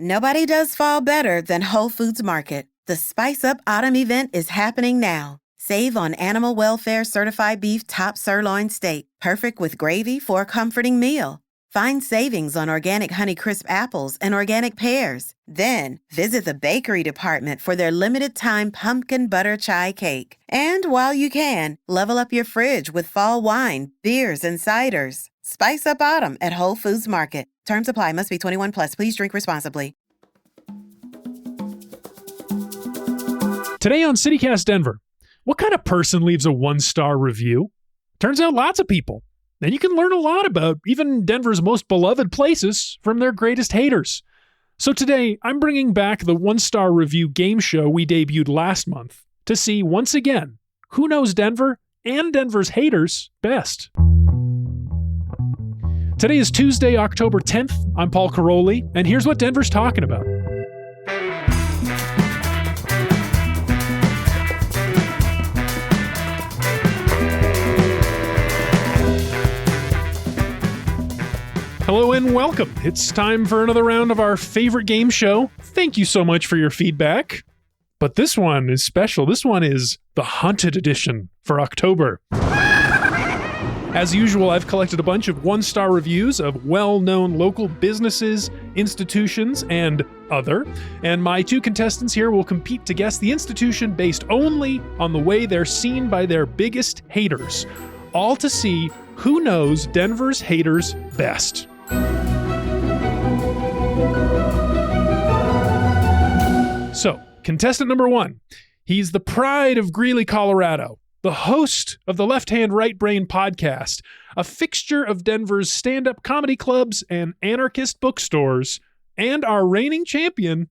Nobody does fall better than Whole Foods Market. The Spice Up Autumn event is happening now. Save on animal welfare certified beef top sirloin steak, perfect with gravy for a comforting meal. Find savings on organic Honeycrisp apples and organic pears. Then visit the bakery department for their limited time pumpkin butter chai cake. And while you can, level up your fridge with fall wine, beers, and ciders. Spice Up Autumn at Whole Foods Market. Terms apply. Must be 21 plus. Please drink responsibly. Today on CityCast Denver, what kind of person leaves a one-star review? Turns out lots of people. And you can learn a lot about even Denver's most beloved places from their greatest haters. So today, I'm bringing back the one-star review game show we debuted last month to see, once again, who knows Denver and Denver's haters best. Today is Tuesday, October 10th. I'm Paul Caroli, and here's what Denver's talking about. Hello and welcome. It's time for another round of our favorite game show. Thank you so much for your feedback. But this one is special. This one is the Haunted Edition for October. As usual, I've collected a bunch of one-star reviews of well-known local businesses, institutions, and other. And my two contestants here will compete to guess the institution based only on the way they're seen by their biggest haters. All to see who knows Denver's haters best. So, contestant number one. He's the pride of Greeley, Colorado, the host of the Left Hand Right Brain podcast, a fixture of Denver's stand-up comedy clubs and anarchist bookstores, and our reigning champion,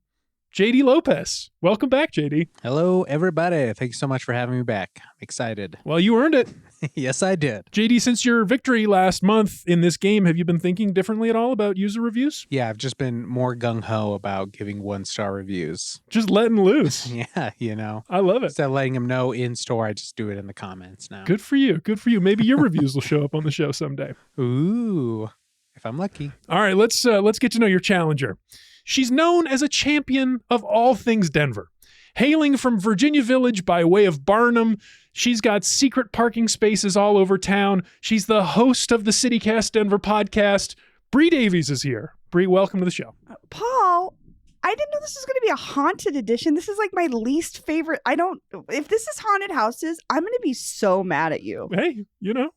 JD Lopez. Welcome back, JD. Hello, everybody. Thanks so much for having me back. I'm excited. Well, you earned it. Yes, I did. JD, since your victory last month in this game, have you been thinking differently at all about user reviews? Yeah, I've just been more gung-ho about giving one-star reviews. Just letting loose. Yeah, you know. I love it. Instead of letting them know in store, I just do it in the comments now. Good for you. Good for you. Maybe your reviews will show up on the show someday. Ooh, if I'm lucky. All right, let's get to know your challenger. She's known as a champion of all things Denver. Hailing from Virginia Village by way of Barnum, she's got secret parking spaces all over town. She's the host of the CityCast Denver podcast. Bree Davies is here. Bree, welcome to the show. Paul, I didn't know this was going to be a haunted edition. This is like my least favorite. If this is haunted houses, I'm going to be so mad at you. Hey,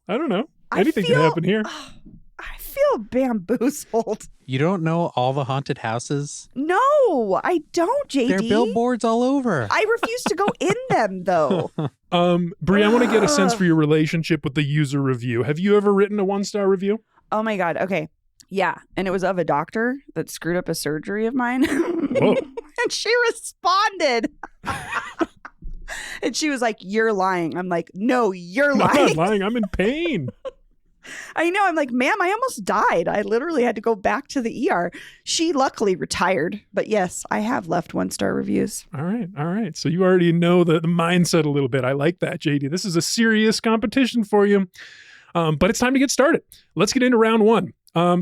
I don't know. Anything can happen here. I feel bamboozled. You don't know all the haunted houses? No, I don't, JD. There are billboards all over. I refuse to go in them, though. Bree, I want to get a sense for your relationship with the user review. Have you ever written a one-star review? Oh, my God. Okay. Yeah. And it was of a doctor that screwed up a surgery of mine. Whoa. And she responded. And she was like, "You're lying." I'm like, "No, you're lying." I'm not lying. I'm in pain. I know. I'm like, "Ma'am, I almost died. I literally had to go back to the ER." She luckily retired. But yes, I have left one-star reviews. All right. So you already know the mindset a little bit. I like that, JD. This is a serious competition for you. But it's time to get started. Let's get into round one.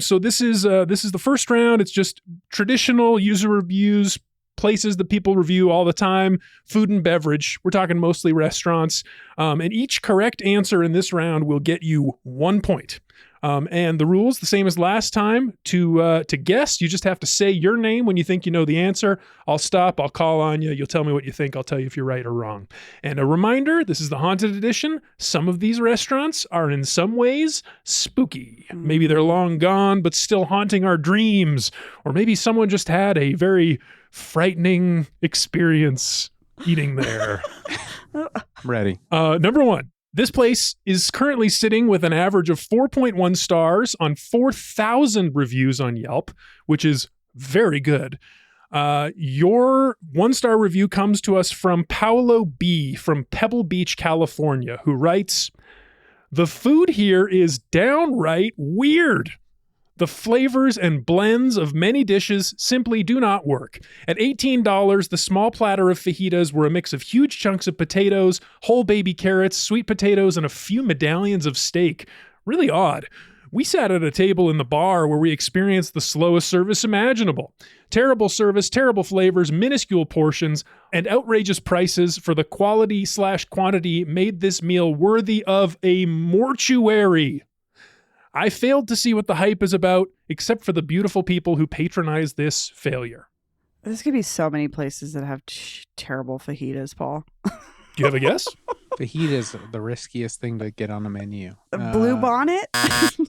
So this is the first round. It's just traditional user reviews, places that people review all the time, food and beverage. We're talking mostly restaurants. And each correct answer in this round will get you 1 point. And the rules, the same as last time. To guess, you just have to say your name when you think you know the answer. I'll stop. I'll call on you. You'll tell me what you think. I'll tell you if you're right or wrong. And a reminder, this is the Haunted Edition. Some of these restaurants are in some ways spooky. Maybe they're long gone, but still haunting our dreams. Or maybe someone just had a very frightening experience eating there. I'm ready. Number one. This place is currently sitting with an average of 4.1 stars on 4,000 reviews on Yelp, which is very good. Your one-star review comes to us from Paolo B. from Pebble Beach, California, who writes, "The food here is downright weird. The flavors and blends of many dishes simply do not work. At $18, the small platter of fajitas were a mix of huge chunks of potatoes, whole baby carrots, sweet potatoes, and a few medallions of steak. Really odd. We sat at a table in the bar where we experienced the slowest service imaginable. Terrible service, terrible flavors, minuscule portions, and outrageous prices for the quality/quantity made this meal worthy of a mortuary. I failed to see what the hype is about, except for the beautiful people who patronize this failure. There's going to be so many places that have terrible fajitas, Paul. Do you have a guess? Fajita is the riskiest thing to get on a menu. Blue Bonnet?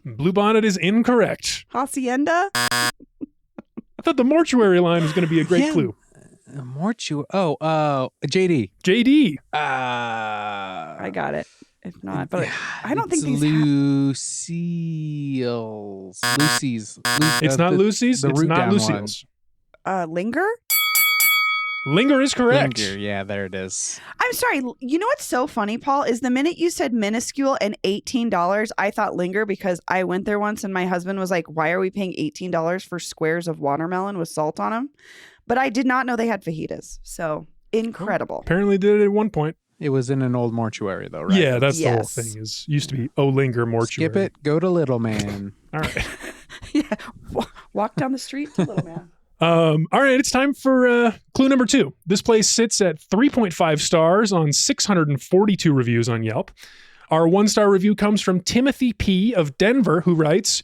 Blue Bonnet is incorrect. Hacienda? I thought the mortuary line was going to be a great clue. JD. JD. I got it. If not, but I don't think these Lucille's. Lucy's. It's not Lucy's. It's not Lucille's. Linger? Linger is correct. Linger, yeah, there it is. I'm sorry. You know what's so funny, Paul, is the minute you said minuscule and $18, I thought Linger because I went there once and my husband was like, why are we paying $18 for squares of watermelon with salt on them? But I did not know they had fajitas. So incredible. Apparently did it at one point. It was in an old mortuary, though, right? Yeah, that's the whole thing. Used to be Linger Mortuary. Skip it. Go to Little Man. All right. Yeah. Walk down the street to Little Man. All right, it's time for clue number 2. This place sits at 3.5 stars on 642 reviews on Yelp. Our 1-star review comes from Timothy P. of Denver, who writes,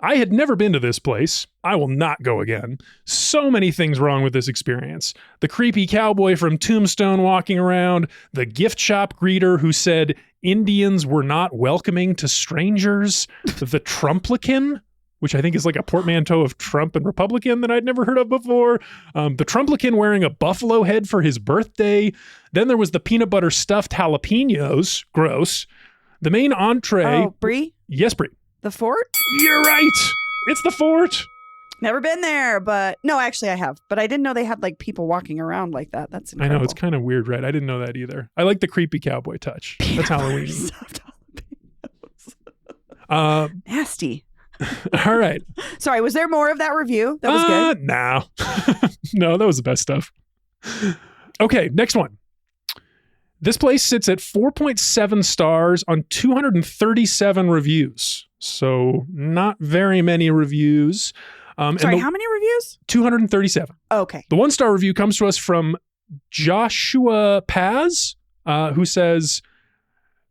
I had never been to this place. I will not go again. So many things wrong with this experience. The creepy cowboy from Tombstone walking around, the gift shop greeter who said Indians were not welcoming to strangers, the Trumplican, which I think is like a portmanteau of Trump and Republican that I'd never heard of before. The Trumplican wearing a buffalo head for his birthday. Then there was the peanut butter stuffed jalapenos. Gross. The main entree. Oh, Brie? Yes, Brie. The Fort? You're right. It's the Fort. Never been there, but no, actually I have. But I didn't know they had like people walking around like that. That's incredible. I know, it's kind of weird, right? I didn't know that either. I like the creepy cowboy touch. That's Halloween. Nasty. All right. Sorry, was there more of that review? That was good. No. No, that was the best stuff. Okay, next one. This place sits at 4.7 stars on 237 reviews. So not very many reviews. Sorry, how many reviews? 237. Okay. The 1-star review comes to us from Joshua Paz, who says,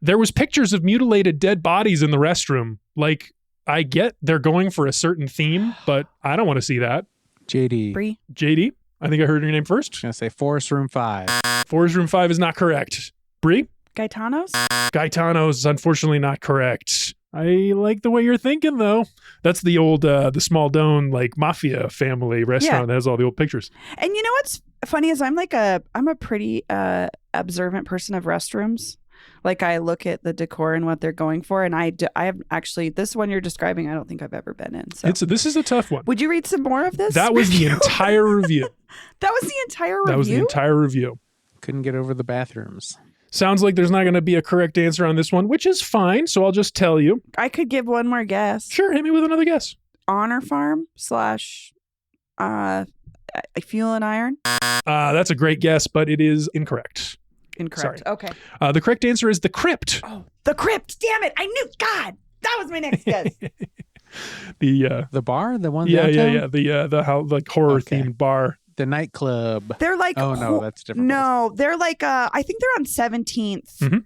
there was pictures of mutilated dead bodies in the restroom. Like, I get they're going for a certain theme, but I don't want to see that. JD. Brie. JD, I think I heard your name first. I'm going to say Forest Room 5. Forest Room 5 is not correct. Brie? Gaetano's? Gaetano's is unfortunately not correct. I like the way you're thinking, though. That's the old, the Small Doan, like, mafia family restaurant that has all the old pictures. And you know what's funny is I'm a pretty observant person of restrooms. Like, I look at the decor and what they're going for, and I have actually, this one you're describing, I don't think I've ever been in. So This is a tough one. Would you read some more of this? That was the entire review. That was the entire review? That was the entire review. Couldn't get over the bathrooms. Sounds like there's not going to be a correct answer on this one, which is fine, so I'll just tell you. I could give one more guess. Sure, hit me with another guess. Honor Farm / Fuel and Iron? That's a great guess, but it is incorrect. Incorrect. Sorry. Okay. The correct answer is the Crypt. Oh, the Crypt. Damn it. I knew. God, that was my next guess. The bar? The one Yeah. downtown? The horror themed bar. The nightclub. They're like, Oh, no, that's a different. no, they're like, I think they're on 17th. Mhm.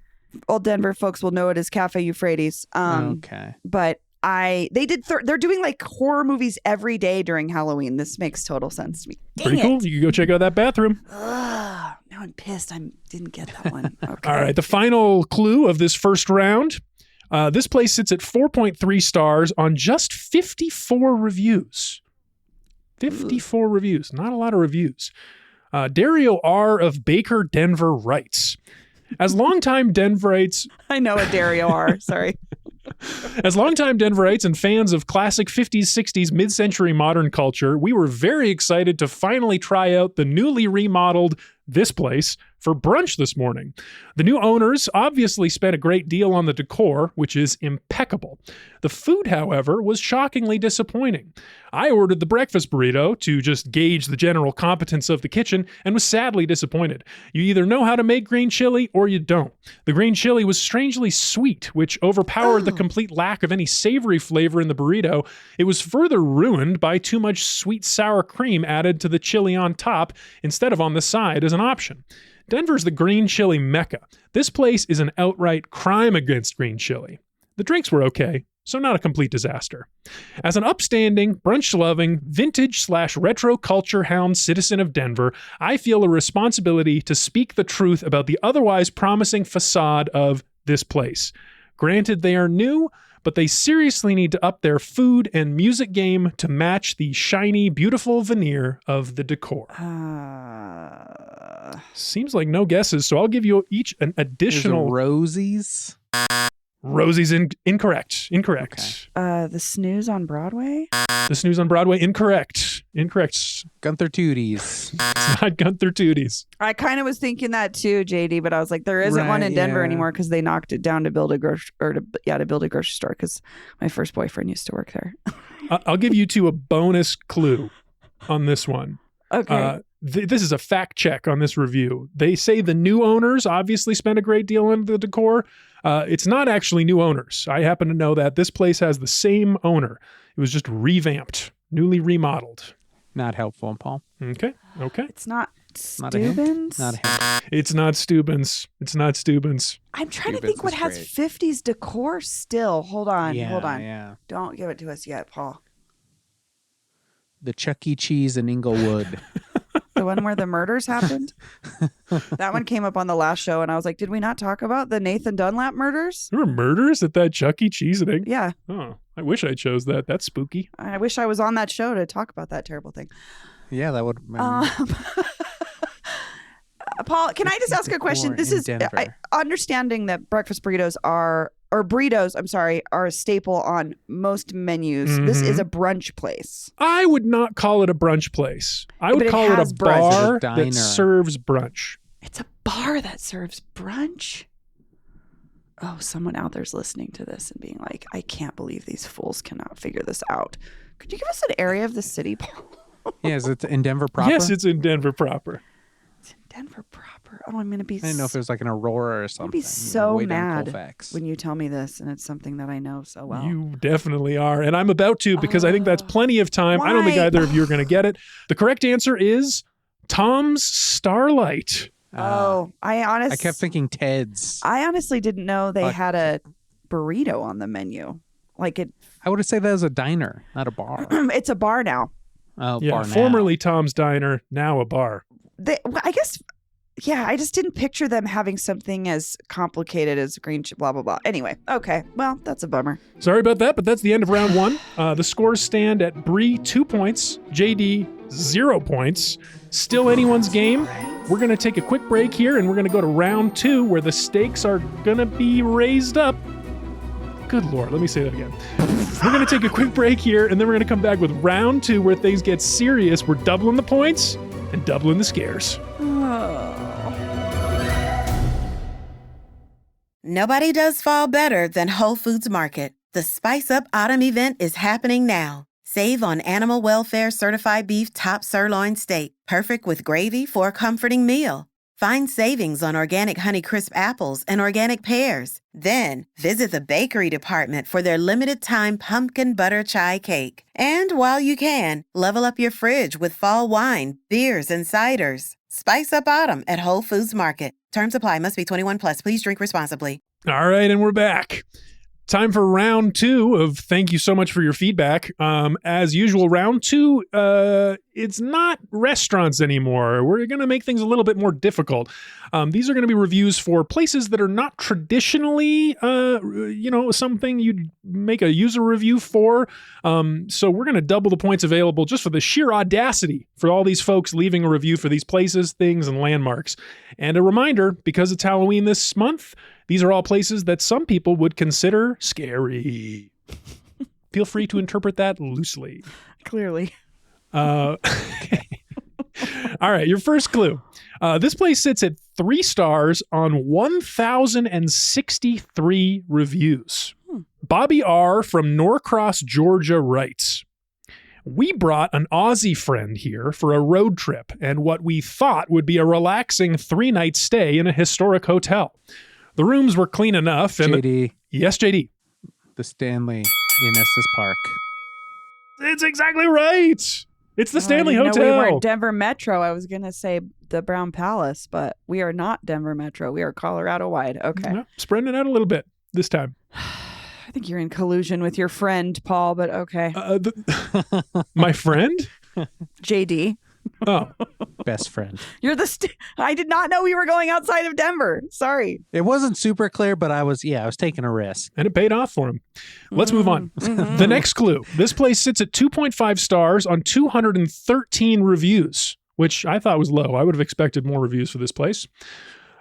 Old Denver folks will know it as Cafe Euphrates. Okay. But they're doing like horror movies every day during Halloween. This makes total sense to me. Dang Pretty cool. it. You can go check out that bathroom. Ugh, now I'm pissed. I didn't get that one. Okay. All right. The final clue of this first round. This place sits at 4.3 stars on just 54 reviews. 54 reviews. Not a lot of reviews. Dario R. of Baker, Denver writes, as longtime Denverites... I know what Dario are. Sorry. As longtime Denverites and fans of classic 50s, 60s, mid-century modern culture, we were very excited to finally try out the newly remodeled This Place for brunch this morning. The new owners obviously spent a great deal on the decor, which is impeccable. The food, however, was shockingly disappointing. I ordered the breakfast burrito to just gauge the general competence of the kitchen and was sadly disappointed. You either know how to make green chili or you don't. The green chili was strangely sweet, which overpowered the complete lack of any savory flavor in the burrito. It was further ruined by too much sweet sour cream added to the chili on top instead of on the side as an option. Denver's the green chili mecca. This place is an outright crime against green chili. The drinks were okay, so not a complete disaster. As an upstanding, brunch-loving, vintage/retro culture hound citizen of Denver, I feel a responsibility to speak the truth about the otherwise promising facade of this place. Granted, they are new, but they seriously need to up their food and music game to match the shiny, beautiful veneer of the decor. Seems like no guesses, so I'll give you each an additional... Rosie's? Rosie's incorrect. Incorrect. Okay. The Snooze on Broadway? The Snooze on Broadway, incorrect. Incorrect. Gunther Tooties. It's not Gunther Tooties. I kind of was thinking that too, JD, but I was like, there isn't one in Denver anymore because they knocked it down to build a to build a grocery store because my first boyfriend used to work there. I'll give you two a bonus clue on this one. Okay. This is a fact check on this review. They say the new owners obviously spent a great deal on the decor. It's not actually new owners. I happen to know that this place has the same owner. It was just revamped, newly remodeled. Not helpful, Paul. Okay. It's not Not a hint. Steuben's? Not a hint. It's not Steuben's. It's not Steuben's. I'm trying to Steuben's think what is has great. 50s decor still. Hold on. Yeah. Don't give it to us yet, Paul. The Chuck E. Cheese in Inglewood. The one where the murders happened? That one came up on the last show, and I was like, did we not talk about the Nathan Dunlap murders? There were murders at that Chuck E. Cheese thing? Yeah. Oh, I wish I chose that. That's spooky. I wish I was on that show to talk about that terrible thing. Yeah, that would. Paul, can I just ask a question? This is understanding that breakfast burritos are a staple on most menus. Mm-hmm. This is a brunch place. I would not call it a brunch place. I would But it call it a has brunch. bar It's a diner. that serves brunch. It's a bar that serves brunch. Oh, someone out there's listening to this and being like, I can't believe these fools cannot figure this out. Could you give us an area of the city, Paul? Yeah, is it in Denver proper? Yes, it's in Denver proper. It's in Denver proper. Oh, I'm going to be I didn't know if it was like an Aurora or something. I'll be so way down mad Colfax. when you tell me this, and it's something that I know so well. You definitely are. And I'm about to because I think that's plenty of time. I don't think Why? either of you are going to get it. The correct answer is Tom's Starlight. I honestly, I kept thinking Ted's. I honestly didn't know they Like- had a burrito on the menu. Like I would have said that was a diner, not a bar. it's a bar now. Oh, Yeah, bar now. formerly Tom's Diner, now a bar. I guess, yeah, I just didn't picture them having something as complicated as green blah, blah, blah. Anyway, okay. Well, that's a bummer. Sorry about that, but that's the end of round one. The scores stand at Bree 2 points, JD 0 points. Still anyone's game. We're going to take a quick break here and we're going to go to round two where the stakes are going to be raised up. Good Lord, let me say that again. We're going to take a quick break here and then we're going to come back with round two where things get serious. We're doubling the points and doubling the scares. Nobody does fall better than Whole Foods Market. The Spice Up Autumn event is happening now. Save on animal welfare certified beef top sirloin steak, perfect with gravy for a comforting meal. Find savings on organic Honeycrisp apples and organic pears. Then visit the bakery department for their limited time pumpkin butter chai cake. And while you can, level up your fridge with fall wine, beers, and ciders. Spice Up Autumn at Whole Foods Market. Terms apply. Must be 21 plus. Please drink responsibly. All right, and we're back. Time for round two of thank you so much for your feedback. As usual, round two, it's not restaurants anymore. We're going to make things a little bit more difficult. These are going to be reviews for places that are not traditionally, something you'd make a user review for. So we're going to double the points available just for the sheer audacity for all these folks leaving a review for these places, things, and landmarks. And a reminder, because it's Halloween this month, these are all places that some people would consider scary. Feel free to interpret that loosely. Clearly. Okay. All right, your first clue. This place sits at 3 stars on 1,063 reviews. Bobby R. from Norcross, Georgia writes, "We brought an Aussie friend here for a road trip and what we thought would be a relaxing 3-night stay in a historic hotel. The rooms were clean enough and... JD, Yes, JD. the Stanley in Estes Park. It's exactly right. It's the Stanley I didn't know we Hotel. weren't Denver Metro. I was going to say the Brown Palace, but we are not Denver Metro. We are Colorado wide. Okay. Yeah, spreading it out a little bit this time. I think you're in collusion with your friend, Paul, but okay. My friend? JD. Oh, Best friend. You're I did not know we were going outside of Denver. Sorry. It wasn't super clear, but I was taking a risk. and it paid off for him. Let's move on. Mhm. The next clue. This place sits at 2.5 stars on 213 reviews, which I thought was low. I would have expected more reviews for this place.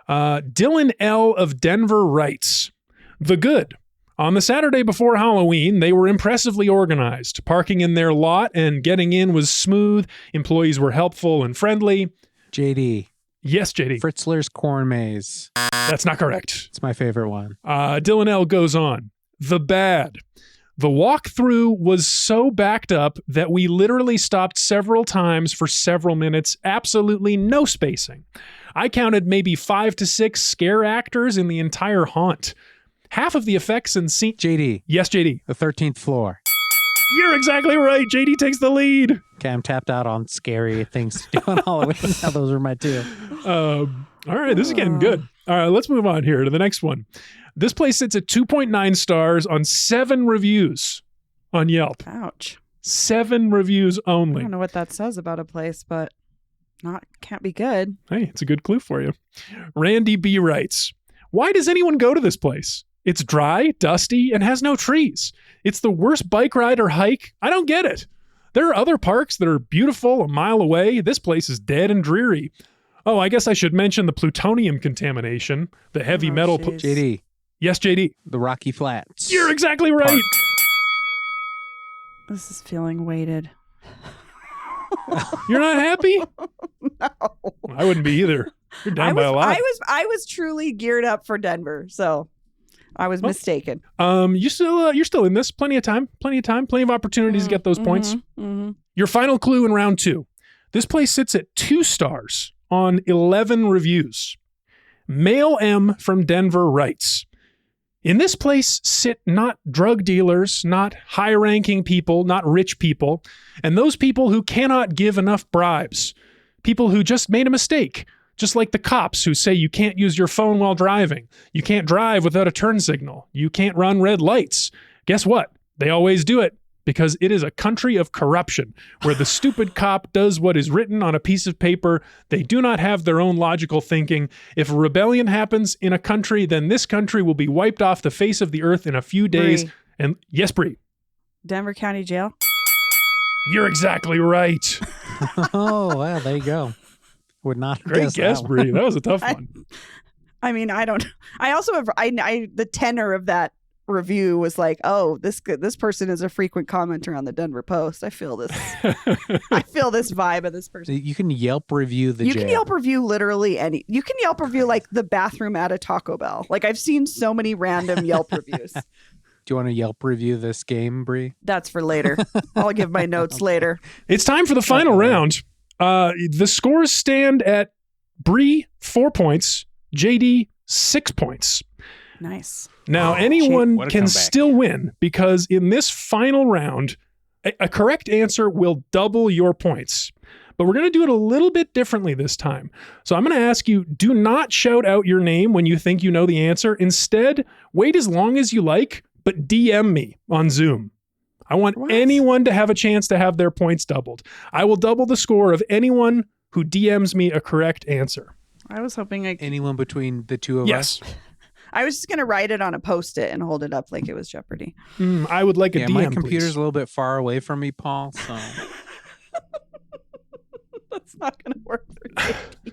Dylan L. of Denver writes, "The Good. On the Saturday before Halloween, they were impressively organized. Parking in their lot and getting in was smooth. Employees were helpful and friendly." JD, Yes, JD. Fritzler's Corn Maze. That's not correct. It's my favorite one. Dylan L. goes on. "The Bad. The walkthrough was so backed up that we literally stopped several times for several minutes, absolutely no spacing. I counted maybe 5 to 6 scare actors in the entire haunt. Half of the effects and scene..." JD, Yes, JD. the 13th floor. You're exactly right. JD takes the lead. Okay, I'm tapped out on scary things to do on Halloween. Now those are my 2. All right, this is getting good. All right, let's move on here to the next one. This place sits at 2.9 stars on 7 reviews on Yelp. Ouch. 7 reviews I only. don't know what that says about a place, but can't be good. Hey, it's a good clue for you. Randy B. writes, "Why does anyone go to this place? It's dry, dusty, and has no trees. It's the worst bike ride or hike. I don't get it. There are other parks that are beautiful a mile away. This place is dead and dreary. Oh, I guess I should mention the plutonium contamination, the heavy Oh, metal... jeez. JD, Yes, JD. the Rocky Flats. You're exactly right. Park. This is feeling weighted. You're not happy? No. I wouldn't be either. You're down by a lot. I was truly geared up for Denver, so I was mistaken. You're still in this. Plenty of time. Plenty of opportunities to get those points. Mm-hmm. Your final clue in round 2. This place sits at 2 stars on 11 reviews. Male M from Denver writes, "In this place sit not drug dealers, not high-ranking people, not rich people, and those people who cannot give enough bribes. People who just made a mistake, just like the cops who say you can't use your phone while driving. You can't drive without a turn signal. You can't run red lights. Guess what? They always do it because it is a country of corruption where the stupid cop does what is written on a piece of paper. They do not have their own logical thinking. If a rebellion happens in a country, then this country will be wiped off the face of the earth in a few days." Bree. And yes, Bree, Denver County Jail. you're exactly right. Oh, well, there you go. Would not have Great guessed guess, that one. Bree. That was a tough I- one. I mean, I don't. I also have. The tenor of that review was like, "Oh, this person is a frequent commenter on the Denver Post." I feel this. I feel this vibe of this person. You can Yelp review the You jail. can Yelp review literally any. You can Yelp review like the bathroom at a Taco Bell. Like I've seen so many random Yelp reviews. Do you want to Yelp review this game, Bree? That's for later. I'll give my notes later. It's time for the final Okay. round. The scores stand at Bree 4 points, JD 6 points. Nice. Now, Oh, anyone what a can comeback. still win because in this final round, a correct answer will double your points. But we're going to do it a little bit differently this time. So I'm going to ask you, do not shout out your name when you think you know the answer. Instead, wait as long as you like, but DM me on Zoom. I want What? anyone to have a chance to have their points doubled. I will double the score of anyone who DMs me a correct answer. I was hoping Anyone between the two of Yes. us? I was just gonna write it on a Post-it and hold it up like it was Jeopardy. I would like a Yeah, DM, my please. computer's a little bit far away from me, Paul. So That's not gonna work for me.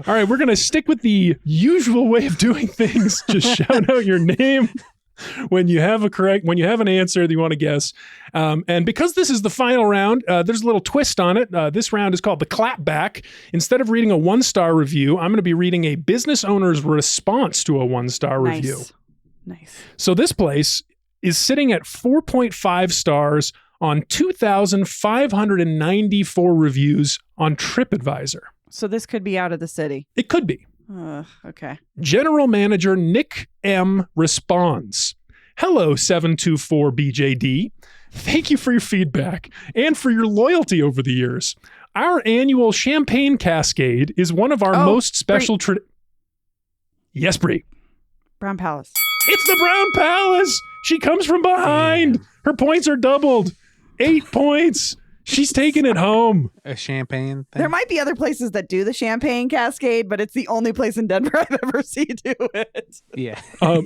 All right, we're going to stick with the usual way of doing things. Just shout out your name when you have an answer that you want to guess. And because this is the final round, there's a little twist on it. This round is called the clapback. Instead of reading a 1-star review, I'm going to be reading a business owner's response to a 1-star review. Nice. So this place is sitting at 4.5 stars on 2,594 reviews on TripAdvisor. So this could be out of the city. It could be. Okay. General Manager Nick M. responds, "Hello, 724BJD. Thank you for your feedback and for your loyalty over the years. Our annual Champagne Cascade is one of our most special... Yes, Brie. Brown Palace. It's the Brown Palace. She comes from behind. Her points are doubled. 8 points. She's taking it home. A champagne thing. There might be other places that do the Champagne Cascade, but it's the only place in Denver I've ever seen do it. Yeah.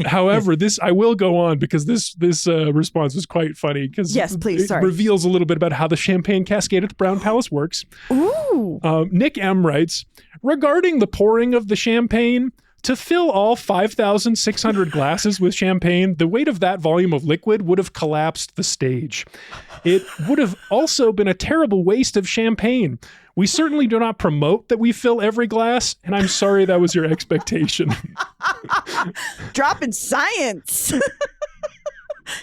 However, I will go on because this response was quite funny because yes, please, it reveals a little bit about how the Champagne Cascade at the Brown Palace works. Ooh. Nick M. writes, regarding the pouring of the champagne, to fill all 5,600 glasses with champagne, the weight of that volume of liquid would have collapsed the stage. It would have also been a terrible waste of champagne. We certainly do not promote that we fill every glass, and I'm sorry that was your expectation." Dropping science.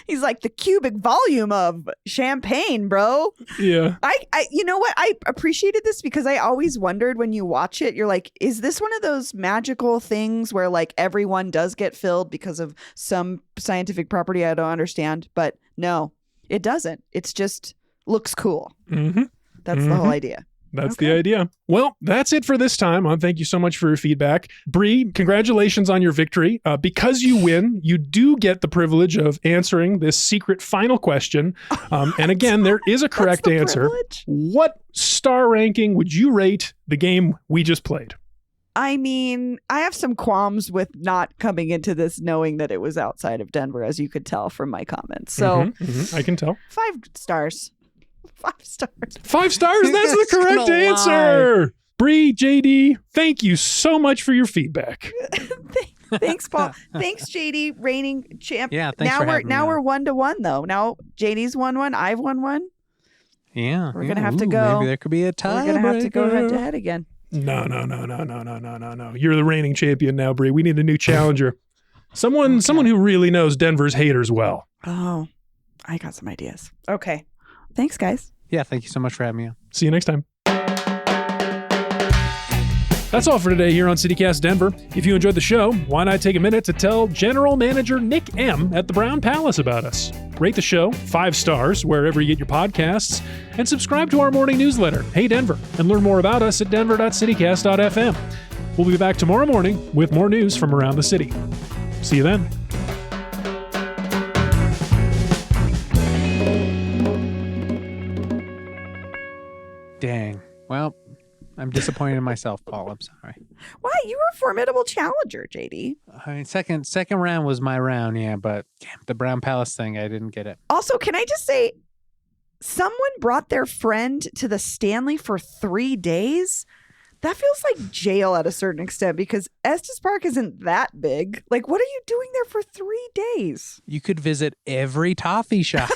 He's like the cubic volume of champagne, bro. Yeah. I you know what? I appreciated this because I always wondered when you watch it, you're like, is this one of those magical things where like everyone does get filled because of some scientific property I don't understand? But no, it doesn't. It's just looks cool. Mm-hmm. That's the whole idea. That's the idea. Well, that's it for this time. Thank you so much for your feedback. Brie, congratulations on your victory. Because you win, you do get the privilege of answering this secret final question. And again, there is a correct answer. Privilege? What star ranking would you rate the game we just played? I mean, I have some qualms with not coming into this knowing that it was outside of Denver, as you could tell from my comments. So I can tell. 5 stars. 5 stars. 5 stars. That's the correct gonna answer. Brie, JD, thank you so much for your feedback. Thanks, Paul. Thanks, JD, reigning champ. Yeah, thanks for having me on. we're 1-1 though. Now JD's won 1, I've won 1. Yeah. We're gonna have to go. Maybe there could be a tie. We're gonna have to go head to head again. No. You're the reigning champion now, Brie. We need a new challenger. Someone who really knows Denver's haters well. Oh, I got some ideas. Okay. Thanks, guys. Yeah, thank you so much for having me on. See you next time. That's all for today here on CityCast Denver. If you enjoyed the show, why not take a minute to tell General Manager Nick M. at the Brown Palace about us? Rate the show 5 stars wherever you get your podcasts, and subscribe to our morning newsletter, Hey Denver, and learn more about us at denver.citycast.fm. We'll be back tomorrow morning with more news from around the city. See you then. Dang. Well, I'm disappointed in myself, Paul. I'm sorry. Why? You were a formidable challenger, JD. I mean, second round was my round, yeah, but damn, the Brown Palace thing, I didn't get it. Also, can I just say, someone brought their friend to the Stanley for 3 days? That feels like jail at a certain extent because Estes Park isn't that big. Like, what are you doing there for 3 days? You could visit every toffee shop.